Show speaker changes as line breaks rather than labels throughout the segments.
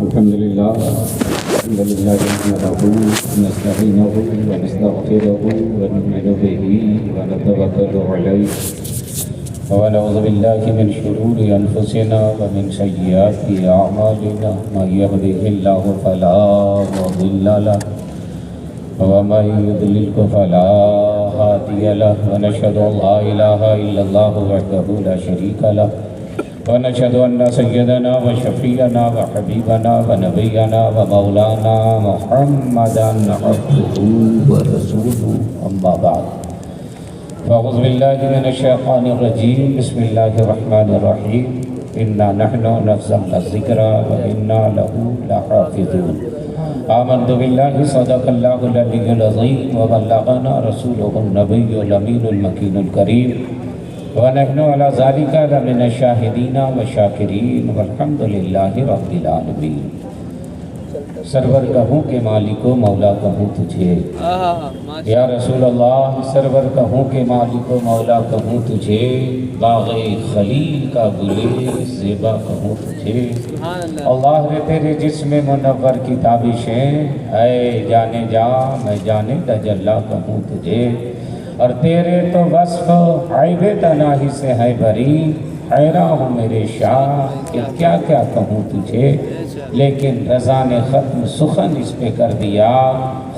الحمد لله نحمده ونستعينه ونستغفره ونؤمن به ونتوكل عليه ونعوذ بالله من شرور أنفسنا ومن سيئات أعمالنا من يهده الله فلا مضل له ومن يضلل فلا هادي له ونشهد أن لا إله إلا الله وحده لا شريك له ونشهد أن سيدنا وشفيعنا وحبيبنا ونبينا ومولانا محمدا عبده ورسوله أما بعد فأعوذ بالله من الشيطان الرجيم بسم الله الرحمن الرحيم إنا نحن نزلنا الذكر وإنا له لحافظون آمنت بالله صدق الله العلي العظيم وبلغنا رسوله النبي الأمين المكين الكريم ونحن على ذلك لمن الشاهدين والشاكرين والحمد لله رب العالمين۔ سرور کہوں کہ مالک و مولا کہوں تجھے، یا رسول اللہ سرور کہوں کہ مالک و مولا کہوں تجھے، باغ خلیل کا گلے زیبا کہوں تجھے۔ اللہ رے تیرے جسم منور کی تابشیں، اے جانے جا میں جانے تجلا کہوں تجھے، اور تیرے تو وصف عیب تناہی سے ہے بری، حیران ہوں میرے شاہ کہ کیا کیا کہوں تجھے، لیکن رضا نے ختم سخن اس پہ کر دیا،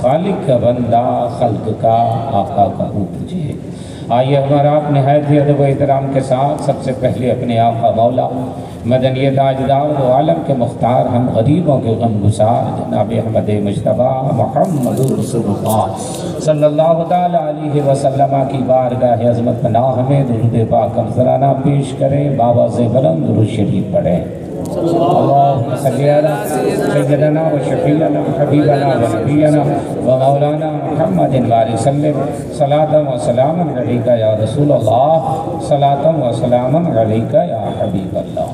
خالق کا بندہ خلق کا آقا کہوں تجھے۔ آئیے ہمارا آپ نہایت ہی ادب و احترام کے ساتھ سب سے پہلے اپنے آقا مولا مدنی تاجدار و عالم کے مختار ہم غریبوں کے غم گسار جناب احمد مجتبیٰ محمد رسول اللہ صلی اللہ علیہ وسلم کی بارگاہ عظمت پناہ میں درود پاک مصرانہ پیش کریں، بابا سے بلند درود شریف پڑھیں۔ اللہم صلی علی سیدنا و شفیعنا حبیبنا و نبینا و مولانا محمد وآلہ وسلم، صلاۃ و سلام علیکہ یا رسول اللہ، صلاۃ و سلام علیکہ یا حبیب اللہ۔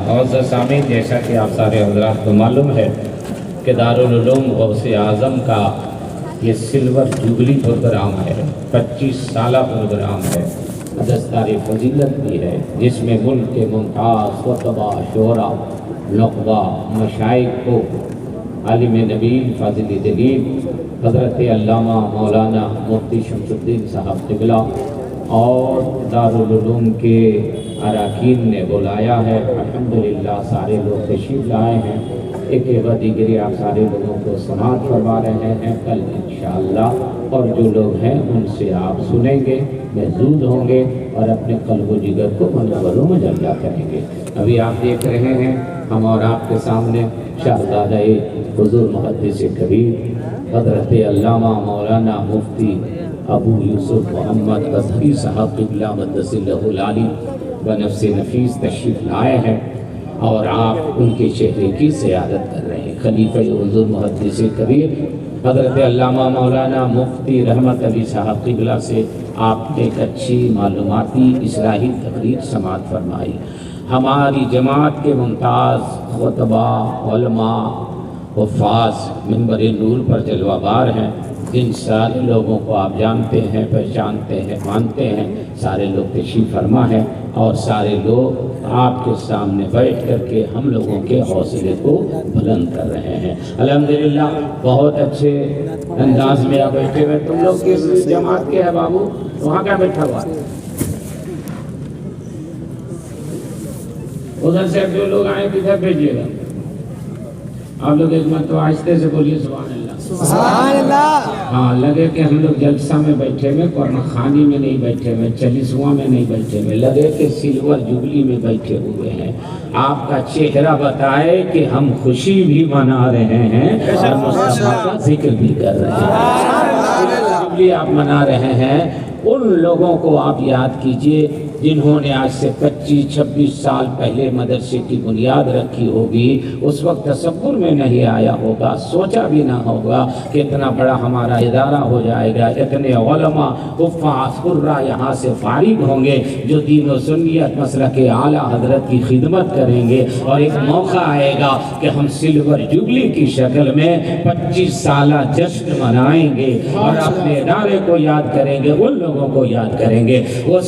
معزز سامعین، جیسا کہ آپ سارے حضرات کو معلوم ہے کہ دارالعلوم غوث اعظم کا یہ سلور جوبلی پروگرام ہے، 25 سالہ پروگرام ہے، دستار فضیلت بھی ہے، جس میں ملک کے ممتاز خطبہ، شعراء، نخبہ، مشائخ کو عالم نبیل فاضل دلیل حضرت علامہ مولانا مفتی شمس الدین صاحب قبلہ اور دارالعلوم کے اراکین نے بلایا ہے۔ الحمدللہ سارے لوگ تشریف لائے ہیں، ایک دیگری آپ سارے لوگوں کو سماعت فرما رہے ہیں۔ کل انشاءاللہ اور جو لوگ ہیں ان سے آپ سنیں گے، محظوظ ہوں گے اور اپنے قلب و جگر کو منور و مجلہ کریں گے۔ ابھی آپ دیکھ رہے ہیں ہم اور آپ کے سامنے شہزادہ حضور محدث کبیر حضرت علامہ مولانا مفتی ابو یوسف محمد اظہری صاحب قبلہ مقدس اللہ العالی بنفس نفیس تشریف لائے ہیں اور آپ ان کے چہرے کی زیارت کر رہے ہیں۔ خلیفہ حضور محدث کبیر حضرت علامہ مولانا مفتی رحمت علی صاحب قبلہ سے آپ نے ایک اچھی معلوماتی اصلاحی تقریر سماعت فرمائی۔ ہماری جماعت کے ممتاز خطبہ، علماء، حفاظ منبر نور پر جلوہ بار ہیں، جن سارے لوگوں کو آپ جانتے ہیں، پہچانتے ہیں، مانتے ہیں، سارے لوگ تشریف فرما ہیں اور سارے لوگ آپ کے سامنے بیٹھ کر کے ہم لوگوں کے حوصلے کو بلند کر رہے ہیں۔ الحمدللہ بہت اچھے انداز میں آپ بیٹھے ہوئے۔ تم لوگ کس جماعت کے ہیں بابو؟ وہاں کیا بیٹھا ہوا؟ ادھر سے جو لوگ آئے کدھر بھیجیے گا؟ آپ لوگ ایک مرتبہ آہستہ سے بولیے سبحان اللہ۔ سبحان اللہ۔ ہاں، لگے کہ ہم لوگ جلسہ میں بیٹھے ہوئے، قرآن خوانی میں نہیں بیٹھے ہوئے، 40واں میں نہیں بیٹھے ہوئے، لگے کہ سلور جوبلی میں بیٹھے ہوئے ہیں۔ آپ کا چہرہ بتائے کہ ہم خوشی بھی منا رہے ہیں اور مصطفیٰ کا ذکر بھی کر رہے ہیں۔ جوبلی آپ منا رہے ہیں، ان لوگوں کو آپ یاد کیجئے جنہوں نے آج سے 25-26 سال پہلے مدرسے کی بنیاد رکھی ہوگی۔ اس وقت تصور میں نہیں آیا ہوگا، سوچا بھی نہ ہوگا کہ اتنا بڑا ہمارا ادارہ ہو جائے گا، اتنے علماء حفاظ قراء یہاں سے فارغ ہوں گے جو دین و سنیت مسلک اعلیٰ حضرت کی خدمت کریں گے، اور ایک موقع آئے گا کہ ہم سلور جوبلی کی شکل میں 25 سالہ جشن منائیں گے اور اپنے ادارے کو یاد کریں گے، ان لوگوں کو یاد کریں گے، وہ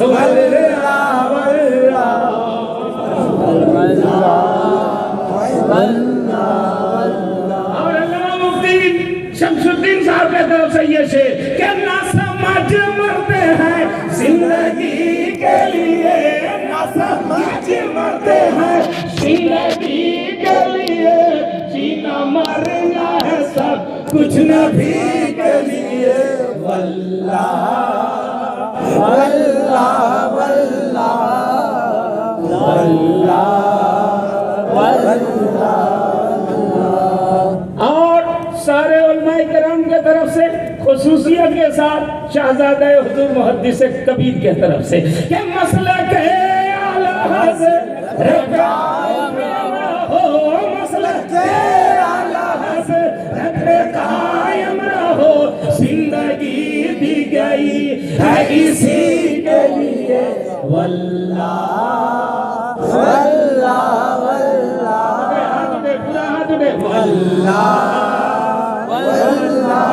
اور علامہ مفتی شمس الدین صاحب کے طرف سے یہ شعر کہ نہ سمجھ مرتے ہیں زندگی کے لیے، نہ سمجھ مرتے ہیں زندگی کے لیے، جینا مرنا ہے سب کچھ نبی کے لیے، واللہ واللہ واللہ واللہ۔ اور سارے علماء کرام کے طرف سے خصوصیت کے ساتھ شہزادہ حضور محدث کبیر کے طرف سے کہ مسلک اعلی حضرت قائم رہو، مسلک اعلی حضرت قائم رہو، زندگی دی گئی ہے اسی کے لیے، واللہ واللہ واللہ واللہ واللہ۔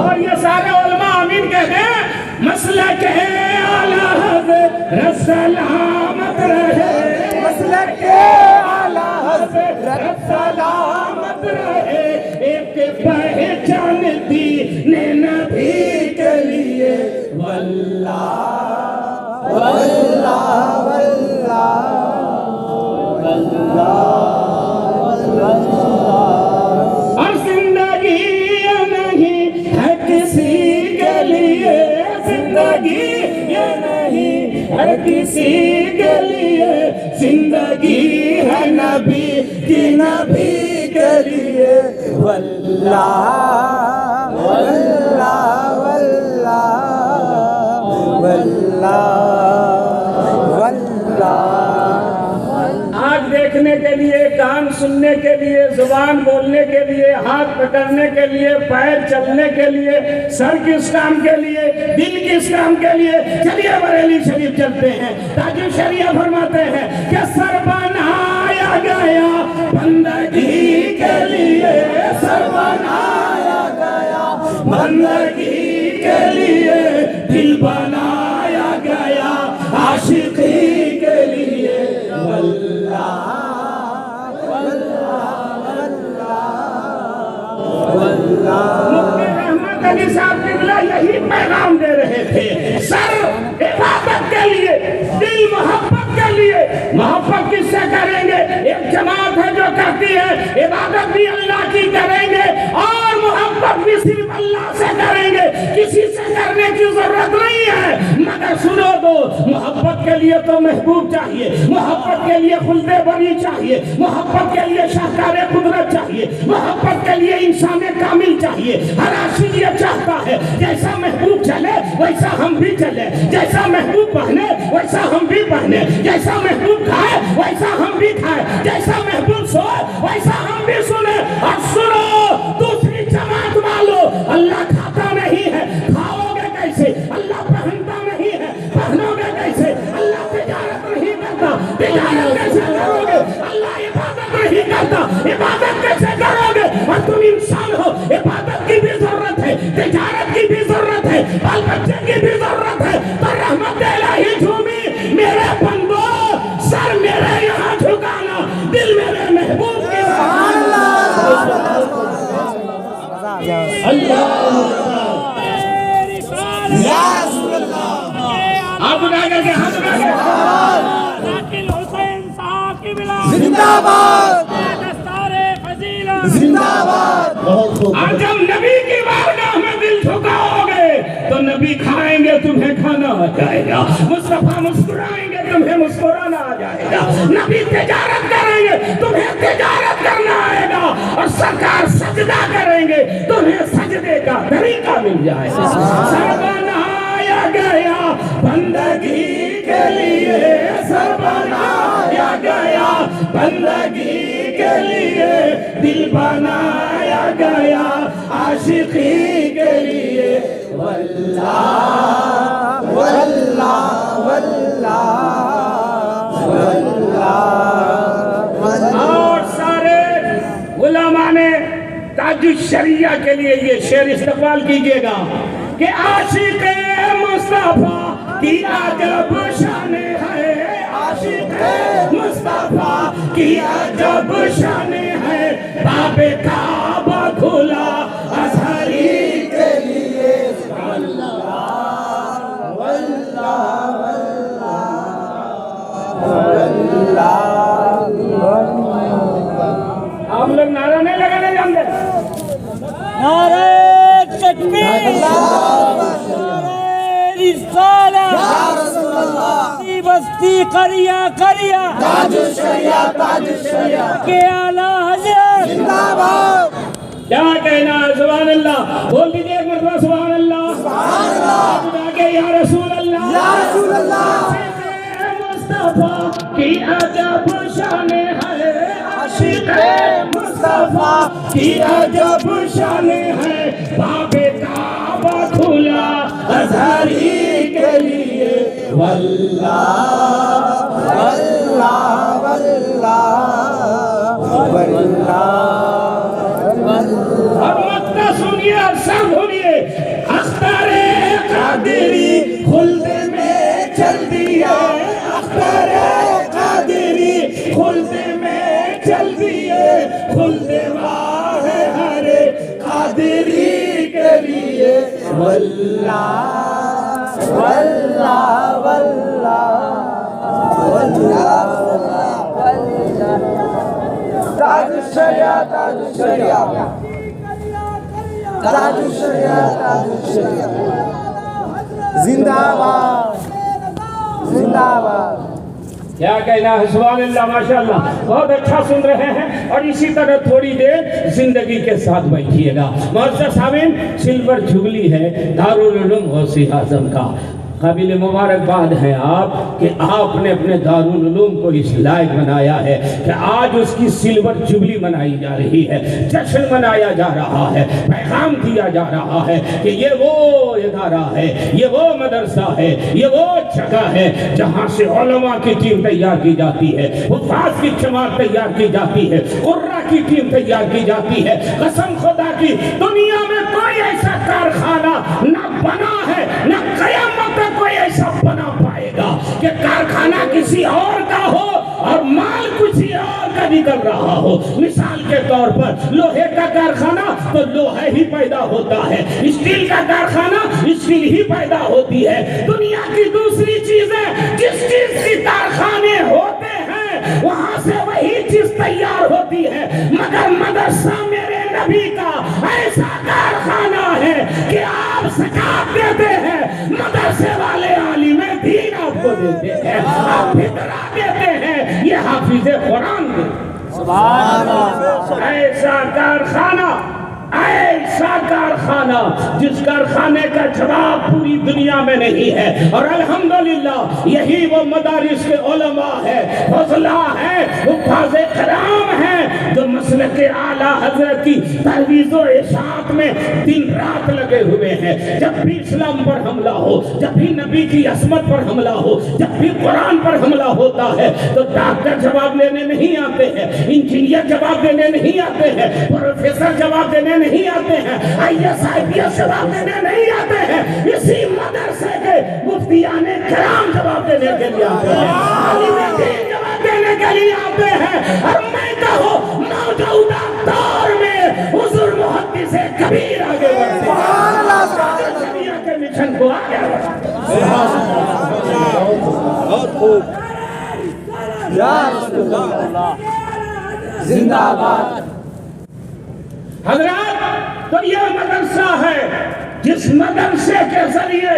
اور یہ سارے علماء آمین کہتے ہیں، مسلک اعلی حضرت سلامت رہے، مسلک اعلی حضرت سلامت رہے، ایک پہچان دین نبی کے لیے، واللہ واللہ واللہ۔ اور زندگی یہ نہیں ہے کسی کے لیے، زندگی یہ نہیں ہے کسی کے لیے، زندگی ہے نبی کی، نبی کے لیے، واللہ واللہ واللہ واللہ۔ آنکھ دیکھنے کے لیے، کان سننے کے لیے، زبان بولنے کے لیے، ہاتھ پکڑنے کے لیے، پیر چلنے کے لیے، سر کس کام کے لیے، دل کس کام کے لیے، چلیے بریلی شریف چلتے ہیں۔ تاج شریعہ فرماتے ہیں کہ سر بنایا گیا بندگی کے لیے، سر بنایا گیا بندگی کے لیے، دل بنایا گیا عاشقی کے لیے، واللہ مفتی رحمت علی صاحب قبلہ یہی پیغام دے رہے تھے، سر عبادت کے لیے، دل محبت کے لیے۔ محبت کس سے کریں گے؟ ایک جماعت ہے جو کہتی ہے عبادت بھی اللہ کی کریں گے اور محبت بھی صرف اللہ سے کریں گے، کسی سے کرنے کی ضرورت نہیں ہے۔ مگر سنو دو، محبت کے لیے تو محبوب چاہیے، محبت کے لیے خلد بری چاہیے، محبت کے لیے شاہکار قدرت چاہیے، محبت کے لیے انسان کامل چاہیے۔ ہر عاشق یہ چاہتا ہے جیسا محبوب چلے ویسا ہم بھی چلے، جیسا محبوب پہنے ویسا ہم بھی پہنے، جیسا محبوب کھائے ویسا ہم بھی کھائے، جیسا محبوب سوئے ویسا ہم بھی سنے۔ اور سنو دوسری جماعت والوں، اللہ کھاتا نہیں ہے، کھاؤ گے کیسے؟ اللہ پہنتا نہیں ہے، پہنو گے کیسے؟ اللہ تجارت نہیں کرتا، تجارت کیسے کرو گے؟ اللہ عبادت نہیں کرتا، عبادت کیسے کرو گے؟ اور تم انسان ہو، عبادت کی بھی ضرورت ہے، تجارت کی بھی ضرورت ہے، بال بچے کی بھی ضرورت ہے۔ تو رحمت الہی جھومی میرے بندو، سر میرے یہاں جھکانا، دل میرے محبوب کی آپ اٹھا کر کے ہاتھ اٹھا کے زندہ باد زندہ باد۔ اور جب نبی کی بارگاہ میں دل جھکاؤ گے تو نبی کھائیں گے تمہیں کھانا آ جائے گا، مصطفیٰ مسکرائیں گے تمہیں مسکرانا آ جائے گا، نبی تجارت کریں گے تمہیں تجارت کرنا آئے گا، اور سرکار سجدہ کریں گے تمہیں سجدے کا طریقہ مل جائے گا۔ سر بنایا گیا بندگی کے لیے، سر بنایا گیا بندگی کے لیے، دل بنایا گیا عاشقی کے لیے، واللہ واللہ واللہ۔ اور سارے علماء نے شریعہ کے لیے یہ شعر استقبال کیجئے گا کہ عاشق مصطفیٰ کی عجب شان ہے، عاشق مصطفیٰ کی عجب شان ہے، باب کعبہ کھلا ازہری کے لیے، واللہ آپ لوگ نعرہ نہیں لگانے جانتے؟
نعرہ تکبیر، نعرہ رسالت، بستی بستی قریہ قریہ، تاج الشریعہ تاج الشریعہ کے اعلیٰ حضرت زندہ باد۔
کیا کہنا ہے؟ سبحان اللہ بول دیجئے ایک مرتبہ، سبحان اللہ،
سبحان اللہ،
خدا کے یا رسول اللہ،
یا رسول اللہ،
مصطفیٰ کی عجب شان ہے، عاشق مصطفیٰ کی عجب شان ہے، باب کعبہ کھلا ازہری کے لیے، واللہ
واللہ واللہ واللہ۔
اب مقطع سنیے اور سب سنیے، اختر قادری خلد میں چل دیا، اختر قادری خلد میں چل دیے، خلد واہ ہر قادری کے لیے، واللہ
واللہ واللہ واللہ واللہ۔ تاج الشریعہ تاج الشریعہ تاج الشریعہ تاج الشریعہ، زندہ باد زندہ باد۔
کیا کہنا ہے؟ سبحان اللہ، ماشاءاللہ، بہت اچھا سن رہے ہیں، اور اسی طرح تھوڑی دیر زندگی کے ساتھ بیٹھیے گا۔ معزز سامعین، سلور جبلی ہے دارالعلوم غوث اعظم کا، قابل مبارکباد ہے آپ کہ آپ نے اپنے دارالعلوم کو اس لائق بنایا ہے کہ آج اس کی سلور جبلی منائی جا رہی ہے، جشن منایا جا رہا ہے، پیغام دیا جا رہا ہے کہ یہ وہ ادارہ ہے، یہ وہ مدرسہ ہے، یہ وہ جگہ ہے جہاں سے علماء کی ٹیم تیار کی جاتی ہے، حفاظ کی جماعت تیار کی جاتی ہے، قرہ کی ٹیم تیار کی جاتی ہے۔ قسم خدا کی دنیا میں کوئی ایسا کارخانہ نہ بنا ہے، نہ قیامت تک کوئی ایسا بنا پائے گا کہ کارخانہ کسی اور کا ہو اور مال کسی اور کا نکل رہا ہو۔ مثال کے طور پر لوہے کا کارخانہ تو لوہے ہی پیدا ہوتا ہے، اسٹیل کا کارخانہ اسٹیل ہی پیدا ہوتی ہے۔ دنیا کی دوسری چیزیں جس چیز کی کارخانے ہوتے ہیں وہاں سے وہی چیز تیار ہوتی ہے، مگر مدرسہ میرے نبی کا ایسا کارخانہ ہے کہ آپ زکات دیتے ہیں، مدرسے والے عالم دین آپ کو دیتے ہیں، آپ فطرہ دیتے ہیں، یہ حافظ قرآن دیتے ہیں۔
سبحان اللہ۔
ایسا کارخانہ، ایسا کارخانہ جس کارخانے کا جواب پوری دنیا میں نہیں ہے، اور الحمدللہ یہی وہ مدارس کے علماء ہے، فضلاء ہے، حفاظ کرام ہیں جو مسلک اعلیٰ حضرت کی ترویج و اشاعت میں دن رات لگے ہوئے ہیں۔ جب بھی اسلام پر حملہ ہو، جب بھی نبی کی عصمت پر حملہ ہو، جب بھی قرآن پر حملہ ہوتا ہے تو ڈاکٹر جواب دینے نہیں آتے ہیں، انجینئر جواب دینے نہیں آتے ہیں، پروفیسر جواب دینے نہیں آتے ہیں، IAS جواب دینے نہیں آتے ہیں، اسی مدرسے کے مفتیان کرام جواب دینے کے لیے آتے ہیں، عالم دین جواب دینے کے لیے آتے ہیں۔ اور میں کہوں موجودہ دور میں حضور محدث کبیر آگے بڑھتے ہیں، دنیا کے مشن کو آگے بڑھتے ہیں۔
بہت خوب، یا رسول اللہ، زندہ باد۔
حضرات، تو یہ مدرسہ ہے جس مدرسے کے ذریعے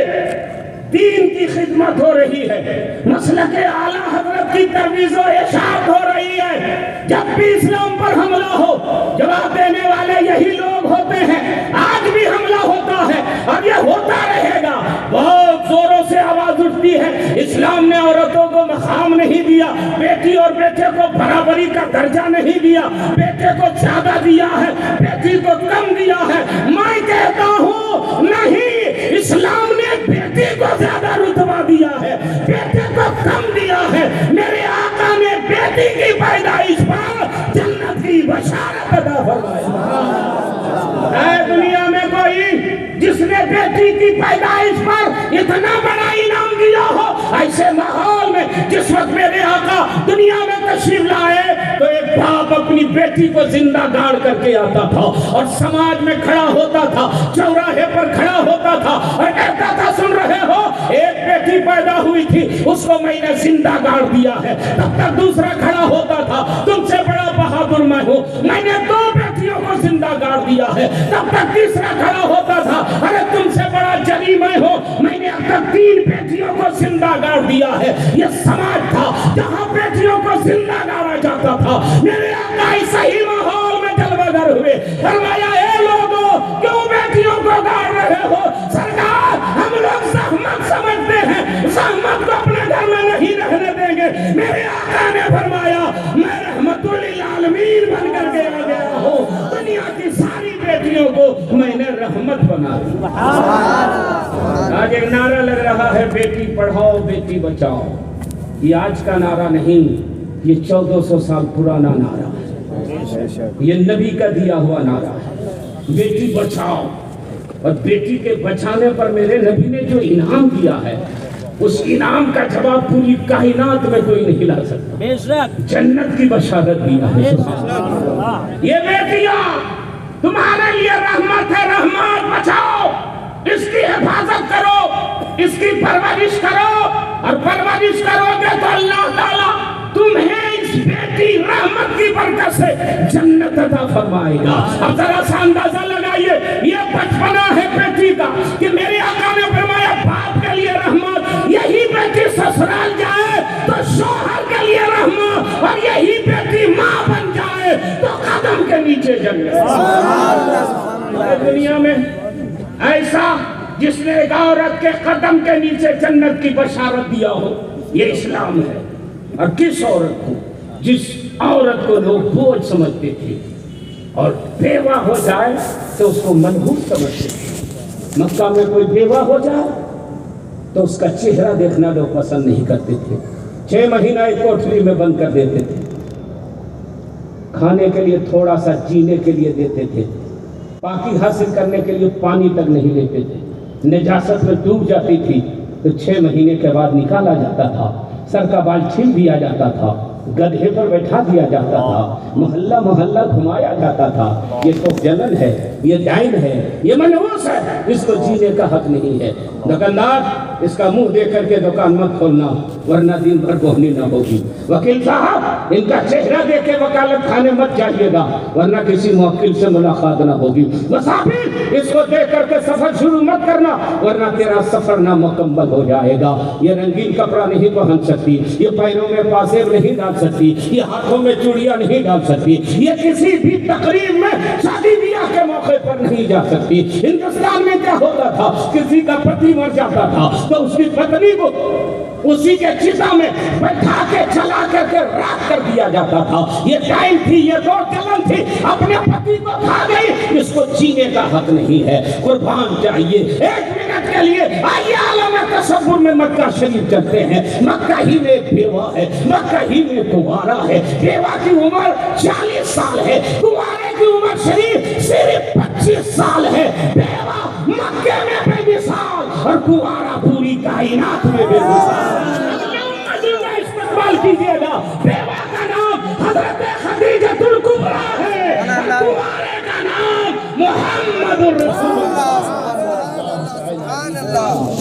دین کی خدمت ہو رہی ہے، مسلک اعلیٰ حضرت کی ترویج و اشاعت ہو رہی ہے۔ جب بھی اسلام پر حملہ ہو جواب دینے والے یہی لوگ ہوتے ہیں، آج بھی حملہ ہوتا ہے اور یہ ہوتا رہے گا۔ بہت زوروں سے آواز اٹھتی ہے، اسلام نے عورتوں کو مقام نہیں دیا، بیٹی اور بیٹے کو برابری کا درجہ نہیں دیا، بیٹے کو زیادہ دیا ہے، بیٹی کو کم دیا ہے۔ میں کہتا ہوں نہیں، اسلام نے بیٹی کو زیادہ رتبہ دیا ہے، بیٹے کو کم دیا ہے۔ میرے آقا نے بیٹی کی پیدائش پر جنت کی بشارت عطا فرمائی۔ کی پیدائش پر اتنا بڑا انعام دیا ہو، ایسے ماحول میں جس وقت میرے آقا دنیا میں تشریف لائے تو ایک باپ اپنی بیٹی کو زندہ گاڑ کر کے آتا تھا اور سماج میں کھڑا ہوتا تھا، چوراہے پر کھڑا ہوتا تھا اور کہتا تھا سن رہے ہو ایک بیٹی پیدا ہوئی تھی اس کو میں نے زندہ گاڑ دیا ہے، تب تک دوسرا کھڑا ہوتا تھا تم سے بڑا بہادر میں ہوں، میں نے 2 بیٹیوں کو زندہ گاڑ دیا ہے، تب تک تیسرا کھڑا ہوتا تھا ارے تم سے بڑا جلی میں ہوں، میں نے اب تک 3 بیٹیوں کو زندہ گاڑ دیا ہے۔ یہ سماج تھا جہاں بیٹیوں کو زندہ گاڑا جاتا تھا۔ میرے آقا صحیح ماحول میں جلوہ گر ہوئے، فرمایا اے لوگوں کیوں بیٹیوں کو گاڑ رہے ہو؟ سرکار ہم لوگ زحمت سمجھتے ہیں، زحمت کو اپنے گھر میں نہیں رہنے دیں گے۔ میرے آقا نے فرمایا میں رحمت للعالمین بن کر کے آ گیا ہوں، دنیا کی ساری بیٹیوں کو میں نے رحمت بنا دی۔ آج ایک نعرہ لگ رہا ہے بیٹی پڑھاؤ بیٹی بچاؤ، یہ آج کا نعرہ نہیں، یہ 1400 سال پرانا نعرہ ہے، یہ نبی کا دیا ہوا نعرہ ہے، بیٹی بچاؤ۔ اور بیٹی کے بچانے پر میرے نبی نے جو انعام دیا ہے اس انعام کا جواب پوری کائنات میں کوئی نہیں لا سکتا۔ جنت کی بشارت دیا ہے۔ یہ بیٹیاں تمہارے لیے رحمت ہے، رحمت بچاؤ، اس کی حفاظت کرو، اس کی پرورش کرو، اور پرورش کرو گے تو اللہ تعالیٰ تمہیں اس بیٹی رحمت کی برکت سے جنت عطا فرمائے گا۔ اب ذرا سا اندازہ لگائیے یہ بچپنا ہے بیٹی کا کہ میرے آقا نے فرمایا باپ کے لیے رحمت، یہی بیٹی سسرال جائے تو شوہر کے لیے رحمت، اور یہی بیٹی ماں بن جائے تو قدم کے نیچے جنت۔ دنیا میں ایسا جس نے ایک عورت کے قدم کے نیچے جنت کی بشارت دیا ہو یہ اسلام ہے۔ اور کس عورت کو؟ جس عورت کو لوگ بوجھ سمجھتے تھے اور بیوہ ہو جائے تو اس کو منحوس سمجھتے تھے۔ مکہ میں کوئی بیوہ ہو جائے تو اس کا چہرہ دیکھنا لوگ پسند نہیں کرتے تھے، 6 مہینہ ایک کوٹھری میں بند کر دیتے تھے، کھانے کے لیے تھوڑا سا جینے کے لیے دیتے تھے، پاکی حاصل کرنے کے لیے پانی تک نہیں لیتے تھے، نجاست میں ڈوب جاتی تھی تو 6 مہینے کے بعد نکالا جاتا تھا، سر کا بال چھیل دیا جاتا تھا، گدھے پر بیٹھا دیا جاتا تھا، محلہ محلہ گھمایا جاتا تھا۔ یہ تو جنن ہے، یہ ڈائن ہے، یہ منحوس ہے، اس کو جینے کا حق نہیں ہے۔ دکاندار اس کا منہ دیکھ کر کے دکان مت کھولنا ورنہ دن بھر بہنی نہ ہوگی۔ وکیل صاحب ان کا چہرہ دیکھ کے وکالت کھانے مت جائیے گا ورنہ کسی موکل سے ملاقات نہ ہوگی۔ مسافر اس کو دیکھ کر کے سفر شروع مت کرنا ورنہ تیرا سفر نامکمل ہو جائے گا۔ یہ رنگین کپڑا نہیں پہن سکتی، یہ پیروں میں پاسیب نہیں ڈال سکتی، یہ ہاتھوں میں چوڑیاں نہیں ڈال سکتی، یہ کسی بھی تقریب میں شادی بیاہ کے موقع پر نہیں جا سکتی۔ ہندوستان میں کیا ہوتا تھا، کسی کا پتی مر جاتا تھا تو اس کی پتنی کو اسی کے چتا میں بٹھا کے چلا کر کے راکھ کر دیا جاتا تھا۔ یہ ٹائم تھی، یہ دور چلن تھی، اپنے پتی کو کھا گئی، اس کو جینے کا حق نہیں ہے۔ قربان چاہیے 1 منٹ کے لیے آئیے عالم تصور میں مکہ شریف چلتے ہیں۔ مکہ ہی میں ایک بیوہ ہے، مکہ ہی میں کنوارا ہے، بیوہ کی عمر 40 سال ہے، کنوارے کی عمر شریف صرف 25 سال ہے۔ بیوہ مکہ میں بے مثال اور کنوارا پوری کائنات میں بے مثال۔ استقبال کیجئے گا، بیوہ کا نام حضرت خدیجۃ الکبریٰ ہے، کنوارے کا نام محمد الرسول اللہ۔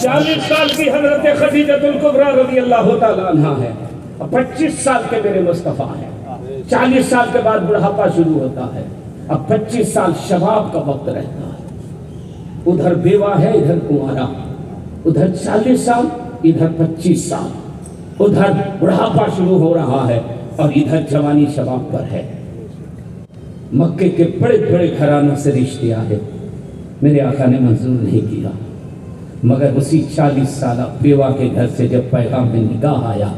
40 سال کی حضرت خدیجۃ الکبریٰ رضی اللہ تعالیٰ عنہ ہے، 25 سال کے میرے مصطفیٰ ہیں۔ 40 سال کے بعد بڑھاپا شروع ہوتا ہے، اب 25 سال شباب کا وقت رہتا ہے۔ ادھر بیوہ ہے، ادھر کنوارا، ادھر 40 سال، ادھر 25 سال، ادھر بڑھاپا شروع ہو رہا ہے اور ادھر جوانی شباب پر ہے۔ مکے کے بڑے بڑے گھرانوں سے رشتے آئے، میرے آقا نے منظور نہیں کیا، مگر اسی 40 سالہ بیوہ کے گھر سے جب پیغام میں نکاح آیا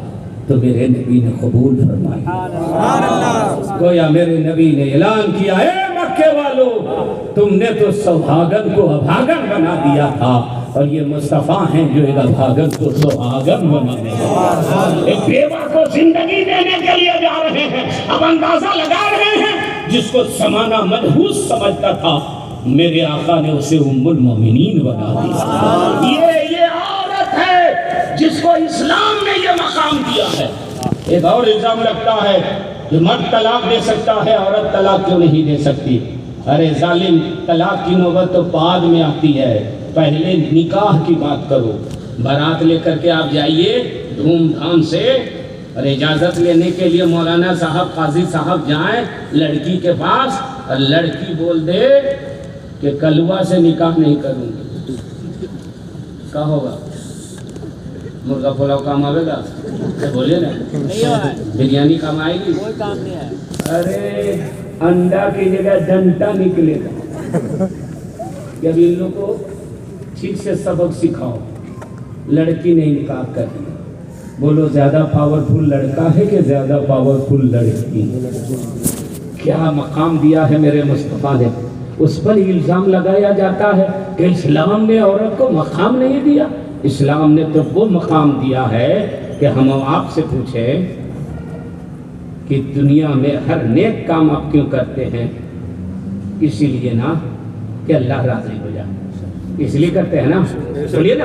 تو میرے نبی نے قبول فرمایا۔ گویا میرے نبی نے اعلان کیا، اے مکے والو تم نے تو سوہاگن کو ابھاگن بنا دیا تھا اور یہ مصطفیٰ ہیں جو ایک ابھاگن کو سوہاگن بنانے ہیں۔ ایک بیوہ کو زندگی دینے کے لیے جا رہے ہیں۔ اب اندازہ لگا رہے ہیں جس کو زمانہ منحوس سمجھتا تھا میرے آقا نے اسے ام المومنین بنا دیا۔ یہ عورت ہے جس کو اسلام نے یہ مقام دیا ہے۔ ایک اور الزام لگتا ہے کہ مرد طلاق دے سکتا ہے، عورت طلاق کیوں نہیں دے سکتی؟ ارے ظالم، طلاق کی نوبت تو بعد میں آتی ہے، پہلے نکاح کی بات کرو۔ بارات لے کر کے آپ جائیے دھوم دھام سے، اور اجازت لینے کے لیے مولانا صاحب، قاضی صاحب جائیں لڑکی کے پاس، اور لڑکی بول دے کہ کلوا سے نکاح نہیں کروں گی، کیا ہوگا؟ مرغا پلاؤ کام آئے گا؟ بولے نا، بریانی کام آئے گی؟ کوئی کام نہیں ہے۔ ارے انڈا کی جگہ ڈنٹا نکلے گا۔ جب ان لوگ کو ٹھیک سے سبق سکھاؤ، لڑکی نہیں نکاح کرنی، بولو زیادہ پاورفل لڑکا ہے کہ زیادہ پاورفل لڑکی؟ کیا مقام دیا ہے میرے مصطفیٰ نے۔ اس پر الزام لگایا جاتا ہے کہ اسلام نے عورت کو مقام نہیں دیا۔ اسلام نے تو وہ مقام دیا ہے کہ ہم آپ سے پوچھیں کہ دنیا میں ہر نیک کام آپ کیوں کرتے ہیں؟ اسی لیے نا کہ اللہ راضی ہو جائے، اس لیے کرتے ہیں نا، بولیے نا،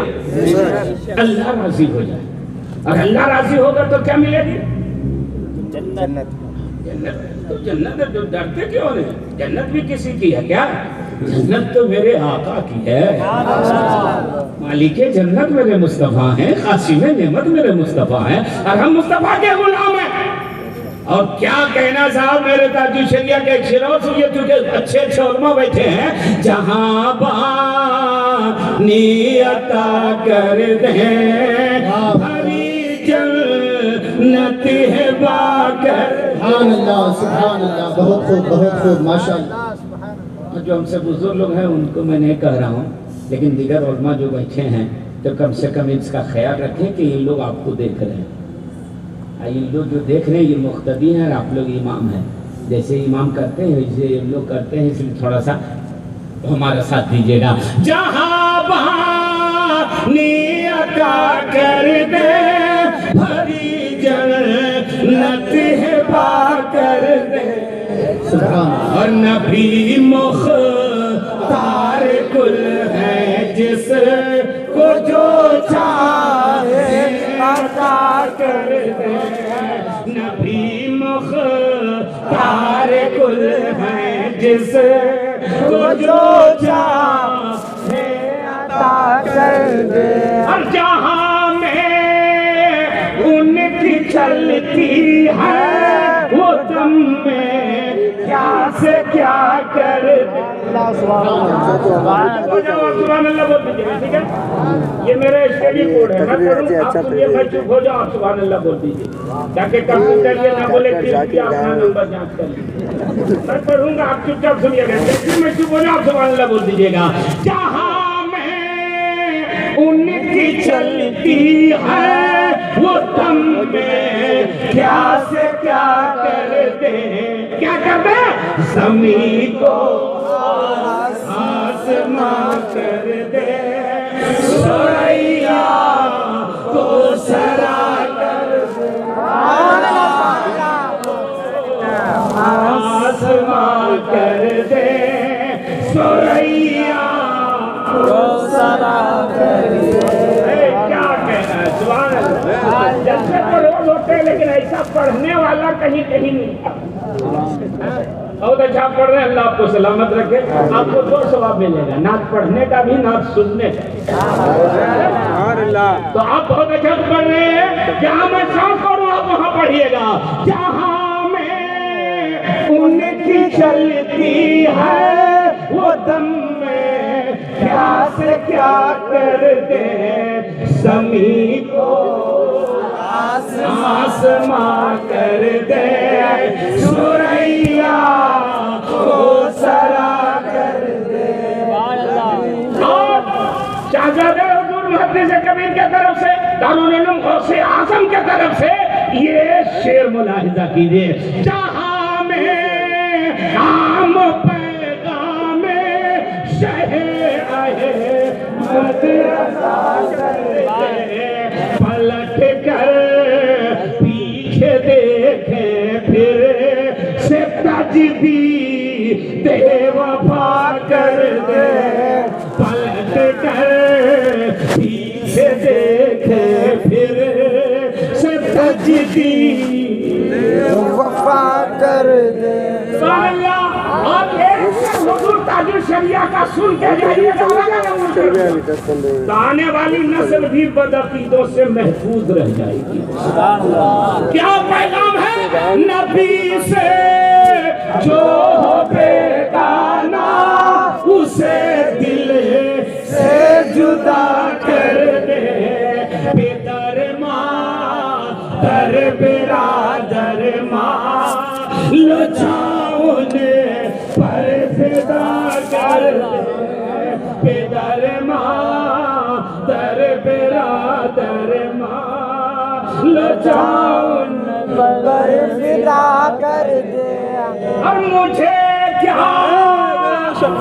اللہ راضی ہو جائے۔ اور اللہ راضی ہوگا تو کیا ملے گی؟ جنت۔ تو جنت تو ڈرتے کیوں نہیں؟ جنت بھی کسی کی ہے کیا؟ جنت تو میرے آقا کی ہے۔ مالک جنت میرے مصطفیٰ ہیں، قاسم نعمت میرے مصطفیٰ ہیں، اور ہم مصطفیٰ کے غلام ہیں۔ اور کیا کہنا صاحب، میرے تاجی شریعہ کے ایک شعر سنیے، کیونکہ اچھے اچھے علماء بیٹھے ہیں۔ جہاں بانی عطا کر دیں بھری جنت ہے با کر۔
سبحان اللہ، سبحان اللہ، بہت خوب، بہت خوب، ماشاءاللہ۔
جو ہم سے بزرگ لوگ ہیں ان کو میں نہیں کہہ رہا ہوں، لیکن دیگر علماء جو بیٹھے ہیں تو کم سے کم اس کا خیال رکھیں کہ ان لوگ آپ کو دیکھ رہے ہیں۔ یہ لوگ جو دیکھ رہے ہیں یہ مقتدی ہیں اور آپ لوگ امام ہیں۔ جیسے امام کرتے ہیں ویسے یہ لوگ کرتے ہیں، اس لیے تھوڑا سا ہمارا ساتھ دیجیے گا۔ جہاں بانی عطا کر دے بھری جنت ہے پا کر دے، اور نبی مختار کل ہے جس کو جو چاہے عطا کر دے، نبی مختار کل ہے جس کو جو چاہے عطا کر دے۔ اور جہاں میں ان کی چلتی ہے وہ دم میں کیا سے کیا کر دے۔ سبحان اللہ بول دیجیے، ٹھیک ہے؟ یہ میرے اسٹڈی کوڈ ہے، میں پڑھوں آپ سنیے، میں چپ ہو جاؤ، آپ سبحان اللہ بول دیجیے، تاکہ کمپیوٹر یہ نہ بولے کہ اپنا نمبر جانچ کر لیجیے۔ میں پڑھوں گا، آپ چپ چاپ سنیے گا، میں چپ ہو جاؤ، آپ سبحان اللہ بول دیجیے گا۔ جہاں میں ان کی چلتی ہے وہ دم میں کیا سے کیا کر دے، کیا کر دے؟ زمین کو آسماں کر دے، سریا کو سرا کر دے، آسماں کر دے، سریا کو سرا کر دے۔ کیا کہنا ہے؟ سبحان اللہ۔ جلسے تو روز ہوتے ہیں لیکن ایسا پڑھنے والا کہیں کہیں نہیں تھا۔ بہت اچھا پڑھ رہے ہیں، اللہ آپ کو سلامت رکھے۔ آپ کو دو ثواب ملے گا، نعت پڑھنے کا بھی، نعت سننے کا۔ تو آپ بہت اچھا پڑھ رہے ہیں، جہاں میں سانس کروں آپ وہاں پڑھیے گا۔ جہاں میں ان کی چلتی ہے وہ دم میں کیا سے کیا کر دے، زمین کو آسماں کر دے، سریا کو سرا کر دے۔ اور شہزادہ حضور محدث کبیر کے طرف سے، دارالعلوم غوث اعظم کے طرف سے یہ شعر ملاحظہ کیجیے۔ جہاں میں عام پیغام شہ احمد رضا کر دے، پلٹ کر پیچھے دیکھیں پھر سے تجدید وفا کر دیکھے پھر سے تجدید
وفا کر دے.
سبحان اللہ. اور ایک حضور تاج الشریعہ کا سن کے جائیے تو آنے والی نسل بھی بدعقیدوں سے محفوظ رہ جائے گی. کیا پیغام ہے؟ نبی سے جو ہو بیگانہ اسے دل سے جدا کر دے. پدر ماں در برادر ماں لچاؤں پر فدا کر دے. پدر ماں در برادر ماں لچاؤں
پر فدا کر دے.
اور مجھے کیا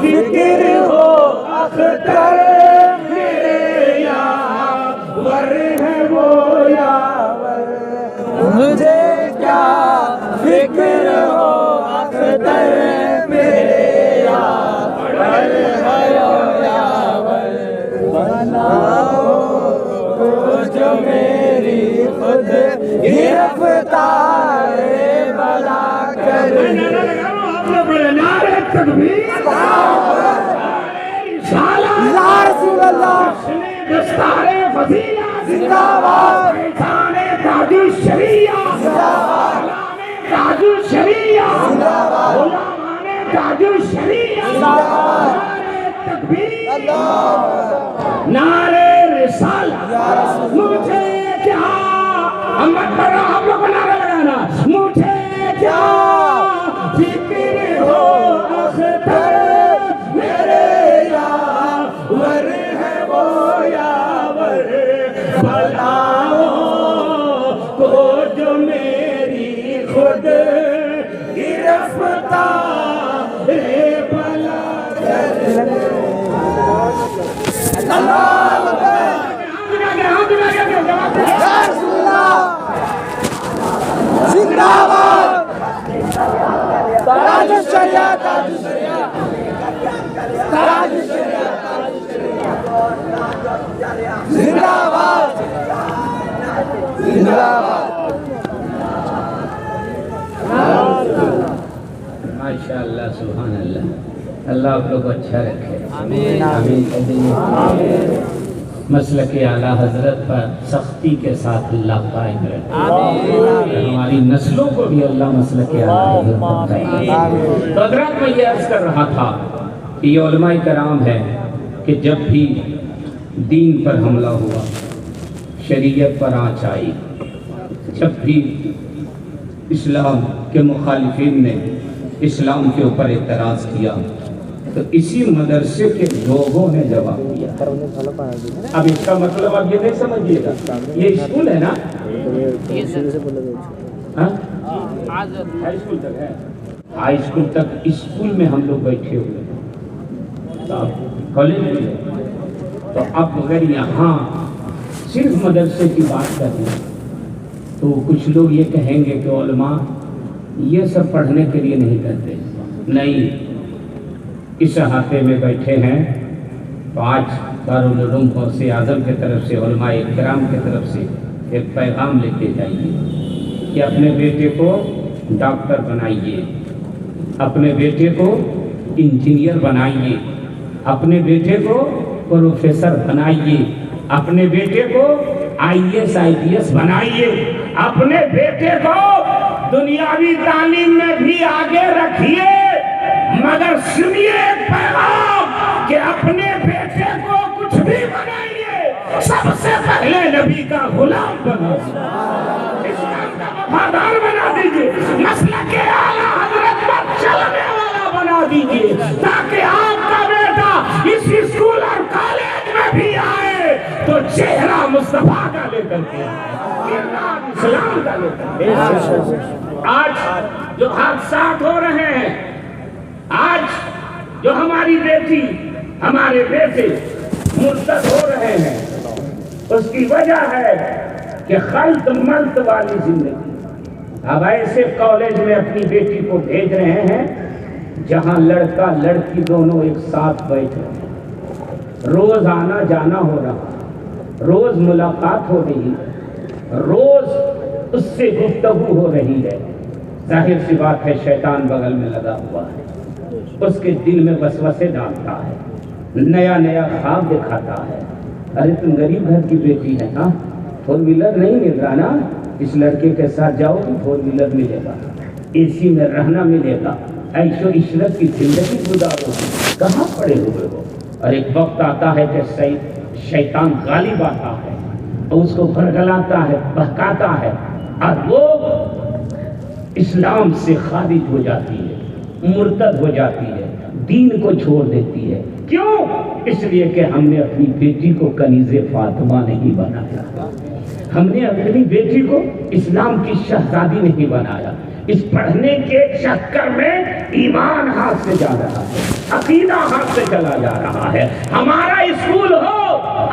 فکر ہو اختر میرے یاور ہے وہ یاور.
مجھے کیا فکر ہو اختر میرے یاور ہے وہ یاور. بناؤ جو میری خود گرفتار بلا کر دے.
نعرہ تکبیر
یا رسول اللہ
دستار فضیلت
زندہ باد.
پہچان تاج الشریعہ
زندہ باد.
تاج الشریعہ
زندہ باد.
غلامان تاج الشریعہ.
زندہ باد.
نعرہ تکبیر
اللہ
نعرہ رسالت. مجھے کیا ہم مت کر رہا آپ لوگ کو نعرہ لگانا. مجھے کیا فکر ہو اختر میرے یاور ہے وہ یاور. بلاؤ کو جو میری خود گرفتار بلا کر دے.
یا رسول اللہ زندہ باد. تاج الشریعہ تاج الشریعہ تاج الشریعہ زندہ باد زندہ باد.
ماشاءاللہ سبحان اللہ. اللہ آپ لوگ کو اچھا رکھے. آمین آمین. مسلک اعلیٰ حضرت پر سختی کے ساتھ اللہ قائم رکھے. ہماری نسلوں کو بھی اللہ مسلک اعلیٰ حضرت پر قائم رکھے. تو حضرات میں یہ عرض کر رہا تھا کہ یہ علماء کرام ہے کہ جب بھی دین پر حملہ ہوا، شریعت پر آنچ آئی، جب بھی اسلام کے مخالفین نے اسلام کے اوپر اعتراض کیا تو اسی مدرسے کے لوگوں نے جواب دیا. اب اس کا مطلب آپ یہ نہیں سمجھیے گا یہ اسکول ہے نا، ہائی اسکول تک ہے. ہائی اسکول تک اسکول میں ہم لوگ بیٹھے ہوئے، کالج میں. تو اب اگر یہاں صرف مدرسے کی بات کریں تو کچھ لوگ یہ کہیں گے کہ علماء یہ سب پڑھنے کے لیے نہیں کرتے. نہیں، اس احاطے میں بیٹھے ہیں تو آج دارالعلوم غوث اعظم کی طرف سے علماء کرام کی طرف سے ایک پیغام لے کے جائیے کہ اپنے بیٹے کو ڈاکٹر بنائیے، اپنے بیٹے کو انجینئر بنائیے، اپنے بیٹے کو پروفیسر بنائیے، اپنے بیٹے کو IAS IPS بنائیے، اپنے بیٹے کو دنیاوی تعلیم میں بھی آگے رکھیے. مگر سنیے ایک پیغام کہ اپنے بیٹے کو کچھ بھی بنائیے، سب سے پہلے نبی کا غلام بنا دیجیے، اسلام کا وفادار بنا دیجیے، مسلک اعلیٰ حضرت پر چلنے والا بنا دیجیے، تاکہ آپ کا بیٹا اس اسکول اور کالج میں بھی آئے تو چہرہ مصطفیٰ کا لے کر کے اسلام کا لے کر کے. آج جو حادثات ہو رہے ہیں، آج جو ہماری بیٹی ہمارے بیٹے مرتد ہو رہے ہیں، اس کی وجہ ہے کہ خلط ملط والی زندگی. اب ایسے کالج میں اپنی بیٹی کو بھیج رہے ہیں جہاں لڑکا لڑکی دونوں ایک ساتھ بیٹھ رہے ہیں، روز آنا جانا ہو رہا. روز ملاقات ہو رہی ہے، روز اس سے گفتگو ہو رہی ہے، ظاہر سی بات ہے شیطان بغل میں لگا ہوا ہے، اس کے دل میں وسوسے ڈالتا ہے، نیا نیا خواب دکھاتا ہے۔ ارے تم غریب گھر کی بیٹی ہے نا، فور ویلر نہیں مل رہا نا، اس لڑکے کے ساتھ جاؤ گی فور ویلر ملے گا، اے سی میں رہنا ملے گا، عیش و عشرت کی زندگی گزارو گی، کہاں پڑے ہوئے ہو؟ اور ایک وقت آتا ہے کہ شیطان غالب آتا ہے اور اس کو برگلاتا ہے، بہکاتا ہے، اور وہ اسلام سے خارج ہو جاتی ہے، مرتد ہو جاتی ہے، دین کو چھوڑ دیتی ہے۔ کیوں؟ اس لیے کہ ہم نے اپنی بیٹی کو کنیز فاطمہ نہیں بنایا، ہم نے اپنی بیٹی کو اسلام کی شہزادی نہیں بنایا۔ اس پڑھنے کے چکر میں ایمان ہاتھ سے جا رہا ہے، عقیدہ ہاتھ سے چلا جا رہا ہے۔ ہمارا اسکول ہو،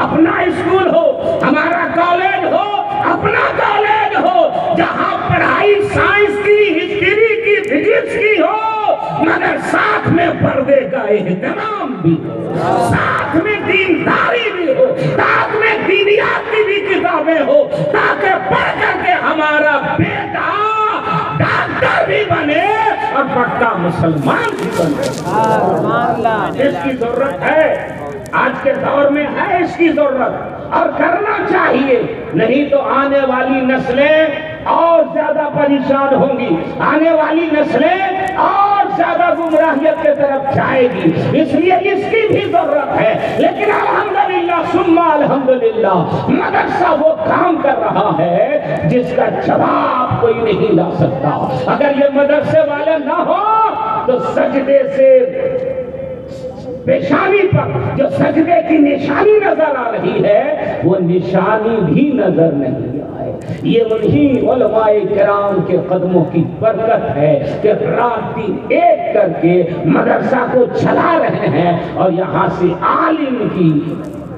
اپنا اسکول ہو، ہمارا کالج ہو، اپنا کالج ہو، جہاں پڑھائی سائنس کی، ہسٹری کی، فزکس کی ہو، مگر ساتھ میں پردے کا اہتمام بھی ہو، ساتھ میں دینداری بھی ہو، ساتھ میں دینیات کی بھی کتابیں ہو، تاکہ پڑھ کر کے ہمارا بیٹا ڈاکٹر بھی بنے اور پکا مسلمان بھی بنے۔ اس کی ضرورت ہے، آج کے دور میں ہے اس کی ضرورت، اور کرنا چاہیے، نہیں تو آنے والی نسلیں اور زیادہ پریشان ہوں گی، آنے والی نسلیں اور زیادہ گمراہیت کی طرف جائے گی، اس لیے اس کی بھی ضرورت ہے۔ لیکن الحمدللہ ثم الحمدللہ مدرسہ وہ کام کر رہا ہے جس کا جواب کوئی نہیں لا سکتا۔ اگر یہ مدرسے والے نہ ہو تو سجدے سے پیشانی پر جو سجدے کی نشانی نظر آ رہی ہے وہ نشانی بھی نظر نہیں آئے۔ یہ انہی علماء کرام کے قدموں کی برکت ہے کہ رات دن ایک کر کے مدرسہ کو چلا رہے ہیں، اور یہاں سے عالم کی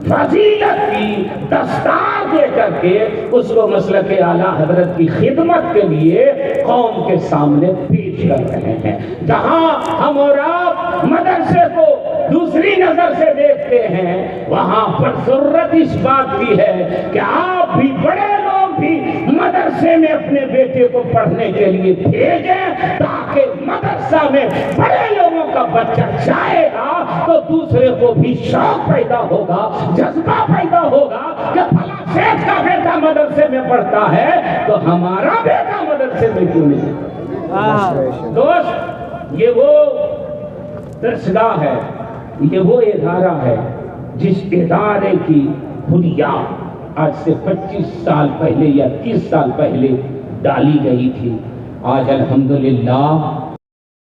فضیلت کی دستار دے کر کے اس کو مسلک اعلیٰ حضرت کی خدمت کے لیے قوم کے سامنے پیش کر رہے ہیں۔ جہاں ہم اور آپ مدرسے کو دوسری نظر سے دیکھتے ہیں، وہاں پر ضرورت اس بات کی ہے کہ آپ بھی، بڑے لوگ بھی مدرسے میں اپنے بیٹے کو پڑھنے کے لیے بھیجیں، تاکہ مدرسہ میں بڑے لوگوں کا بچہ جائے گا تو دوسرے کو بھی شوق پیدا ہوگا، جذبہ پیدا ہوگا کہ فلاں شیخ کا بیٹا مدرسے میں پڑھتا ہے تو ہمارا بیٹا مدرسے میں کیوں نہیں؟ دوست، یہ وہ درسگاہ ہے، یہ وہ ادارہ ہے جس ادارے کی بنیاد آج سے 25 سال پہلے یا 30 سال پہلے ڈالی گئی تھی۔ آج الحمدللہ